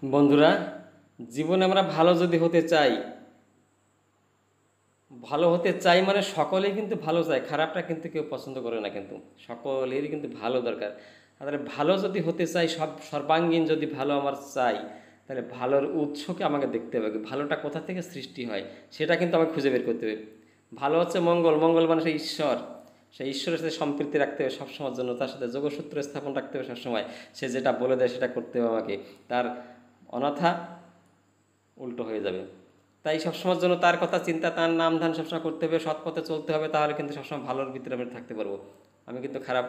বন্ধুরা, জীবনে আমরা ভালো যদি হতে চাই, ভালো হতে চাই মানে সকলেই কিন্তু ভালো চায়, খারাপটা কিন্তু কেউ পছন্দ করে না। কিন্তু সকলেরই কিন্তু ভালো দরকার। তাহলে ভালো যদি হতে চাই, সর্বাঙ্গীন যদি ভালো আমার চাই, তাহলে ভালোর উৎসকে আমাকে দেখতে হবে, ভালোটা কোথা থেকে সৃষ্টি হয় সেটা কিন্তু আমাকে খুঁজে বের করতে হবে। ভালো হচ্ছে মঙ্গল, মঙ্গল মানে সেই ঈশ্বর, সেই ঈশ্বরের সাথে সম্পৃক্তি রাখতে হবে সবসময়ের জন্য, তার সাথে যোগসূত্র স্থাপন রাখতে হবে সবসময়। সে যেটা বলে দেয় সেটা করতে হবে আমাকে, তার অনাথা উল্টো হয়ে যাবে। তাই সবসময়ের জন্য তার কথা চিন্তা, তার নাম ধান সবসময় করতে হবে, সৎ পথে চলতে হবে, তাহলে কিন্তু সবসময় ভালোর ভিতরে আমি থাকতে পারবো, আমি কিন্তু খারাপ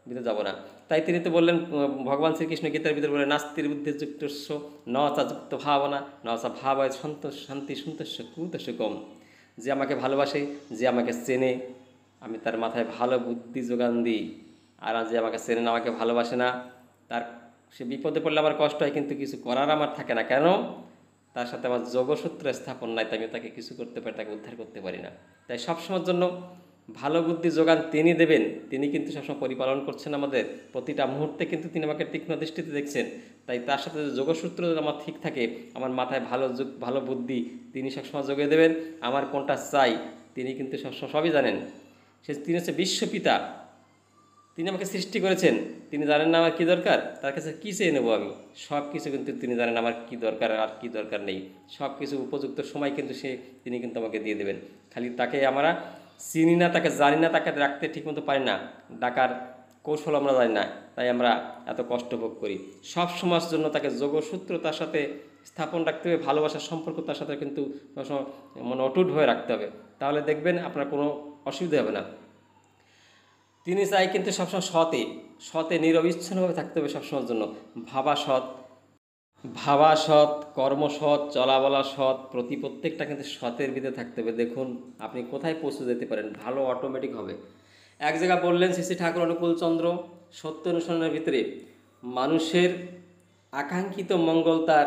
ভিতরে যাব না। তাই তিনি তো বললেন, ভগবান শ্রীকৃষ্ণ গীতার ভিতরে বলে, নাস্তির বুদ্ধি যুক্তস্য ন চা যুক্ত ভাবনা ন চা ভাবায় সন্তোষ শান্তি সন্তোষ কুতোষ কম। যে আমাকে ভালোবাসে, যে আমাকে চেনে, আমি তার মাথায় ভালো বুদ্ধি যোগান দিই। আর যে আমাকে চেনে না, আমাকে ভালোবাসে না, তার সে বিপদে পড়লে আমার কষ্ট হয়, কিন্তু কিছু করার আমার থাকে না। কেন? তার সাথে আমার যোগসূত্র স্থাপন নাই, তাই আমি তাকে কিছু করতে পারি, তাকে উদ্ধার করতে পারি না। তাই সবসময়ের জন্য ভালো বুদ্ধি যোগান তিনি দেবেন, তিনি কিন্তু সবসময় পরিপালন করছেন আমাদের প্রতিটা মুহূর্তে, কিন্তু তিনি আমাকে তীক্ষ্ণ দৃষ্টিতে দেখছেন। তাই তার সাথে যে যোগসূত্র যদি আমার ঠিক থাকে, আমার মাথায় ভালো বুদ্ধি তিনি সবসময় যোগিয়ে দেবেন। আমার কোনটা চাই তিনি কিন্তু সবসময় সবই জানেন। তিনি হচ্ছে বিশ্বপিতা, তিনি আমাকে সৃষ্টি করেছেন, তিনি জানেন না আমার কী দরকার, তার কাছে কী চেয়ে নেবো আমি। সব কিছু কিন্তু তিনি জানেন আমার কী দরকার আর কী দরকার নেই। সব কিছু উপযুক্ত সময় কিন্তু তিনি কিন্তু আমাকে দিয়ে দেবেন। খালি তাকে আমরা চিনি না, তাকে জানি না, তাকে রাখতে ঠিকমতো পারি না, ডাকার কৌশল আমরা জানি না, তাই আমরা এত কষ্ট ভোগ করি। সব সময়ের জন্য তাকে যোগসূত্র তার সাথে স্থাপন রাখতে হবে, ভালোবাসার সম্পর্ক তার সাথে কিন্তু সবসময় মানে অটুট হয়ে রাখতে হবে। তাহলে দেখবেন আপনার কোনো অসুবিধা হবে না। তিনি চাই কিন্তু সবসময় সতে নিরবিচ্ছিন্নভাবে থাকতে হবে সবসময়ের জন্য। ভাবা সৎ, ভাবা সৎ, কর্ম সৎ, চলা বলা সৎ, প্রত্যেকটা কিন্তু সতের ভিতরে থাকতে হবে। দেখুন আপনি কোথায় পৌঁছে যেতে পারেন, ভালো অটোমেটিক হবে। এক জায়গা বললেন শ্রী শ্রী ঠাকুর অনুকূলচন্দ্র, সত্য অনুসরণের ভিতরে মানুষের আকাঙ্ক্ষিত মঙ্গল তার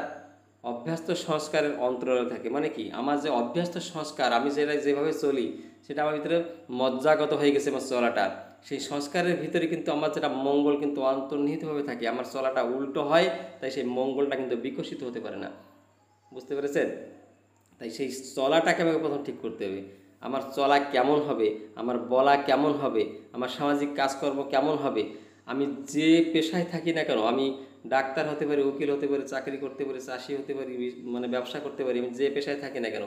অভ্যস্ত সংস্কারের অন্তরালে থাকে। মানে কি, আমার যে অভ্যস্ত সংস্কার, আমি যেভাবে চলি, সেটা আমার ভিতরে মজ্জাগত হয়ে গেছে আমার চলাটা, সেই সংস্কারের ভিতরে কিন্তু আমার যেটা মঙ্গল কিন্তু অন্তর্নিহিতভাবে থাকে। আমার চলাটা উল্টো হয়, তাই সেই মঙ্গলটা কিন্তু বিকশিত হতে পারে না। বুঝতে পেরেছেন? তাই সেই চলাটাকে আমাকে প্রথম ঠিক করতে হবে। আমার চলা কেমন হবে, আমার বলা কেমন হবে, আমার সামাজিক কাজকর্ম কেমন হবে, আমি যে পেশায় থাকি না কেন, আমি ডাক্তার হতে পারি, উকিল হতে পারি, চাকরি করতে পারি, চাষি হতে পারি, মানে ব্যবসা করতে পারি, আমি যে পেশায় থাকি না কেন,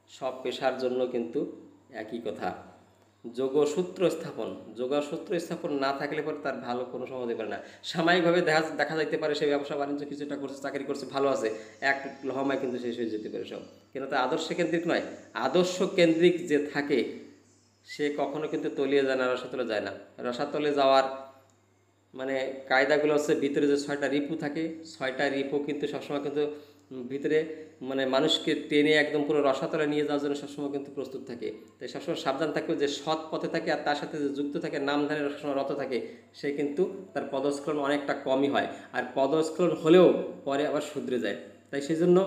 সব পেশার জন্য কিন্তু একই কথা, যোগসূত্র স্থাপন না থাকলে পরে তার ভালো কোনো সময় হতে পারে না। সাময়িকভাবে দেখা যাইতে পারে সে ব্যবসা বাণিজ্য কিছুটা করছে, চাকরি করছে, ভালো আছে, এক লহমায় কিন্তু শেষ হয়ে যেতে পারে সব। কিন্তু তা আদর্শ কেন্দ্রিক নয়। আদর্শ কেন্দ্রিক যে থাকে সে কখনো কিন্তু তলিয়ে যায় না, রসাতলে যায় না। রসাতলে যাওয়ার মানে কায়দাগুলো হচ্ছে, ভিতরে যে 6টা রিপু থাকে, 6টা রিপু কিন্তু সবসময় কিন্তু ভিতরে মানে মানুষকে টেনে একদম পুরো রসাতলে নিয়ে যাওয়ার জন্য সবসময় কিন্তু প্রস্তুত থাকে। তাই সবসময় সাবধান থাকবে যে সৎ পথে থাকে, আর তার সাথে যে যুক্ত থাকে, নামধানের সবসময় রত থাকে, সে কিন্তু তার পদস্খলন অনেকটা কমই হয়। আর পদস্খলন হলেও পরে আবার শুধরে যায়। তাই সেই জন্য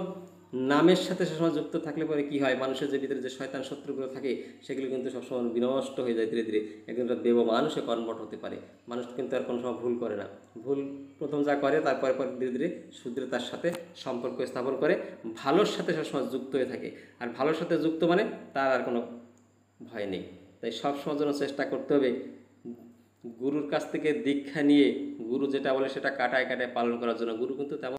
নামের সাথে সবসময় যুক্ত থাকলে পরে কি হয়, মানুষের যে ভিতরে যে শয়তান শত্রুগুলো থাকে সেগুলো কিন্তু সবসময় বিনষ্ট হয়ে যায়, ধীরে ধীরে একদিন দেব মানুষে কনভার্ট হতে পারে। মানুষ কিন্তু আর কোনো সময় ভুল করে না। ভুল প্রথম যা করে, তারপরে পরে ধীরে ধীরে শুধরে তার সাথে সম্পর্ক স্থাপন করে, ভালোর সাথে সবসময় যুক্ত হয়ে থাকে। আর ভালোর সাথে যুক্ত মানে তার আর কোনো ভয় নেই। তাই সবসময় জন্য চেষ্টা করতে হবে গুরুর কাছ থেকে দীক্ষা নিয়ে, গুরু যেটা বলে সেটা কাটায় কাটায় পালন করার জন্য। গুরু কিন্তু তেমন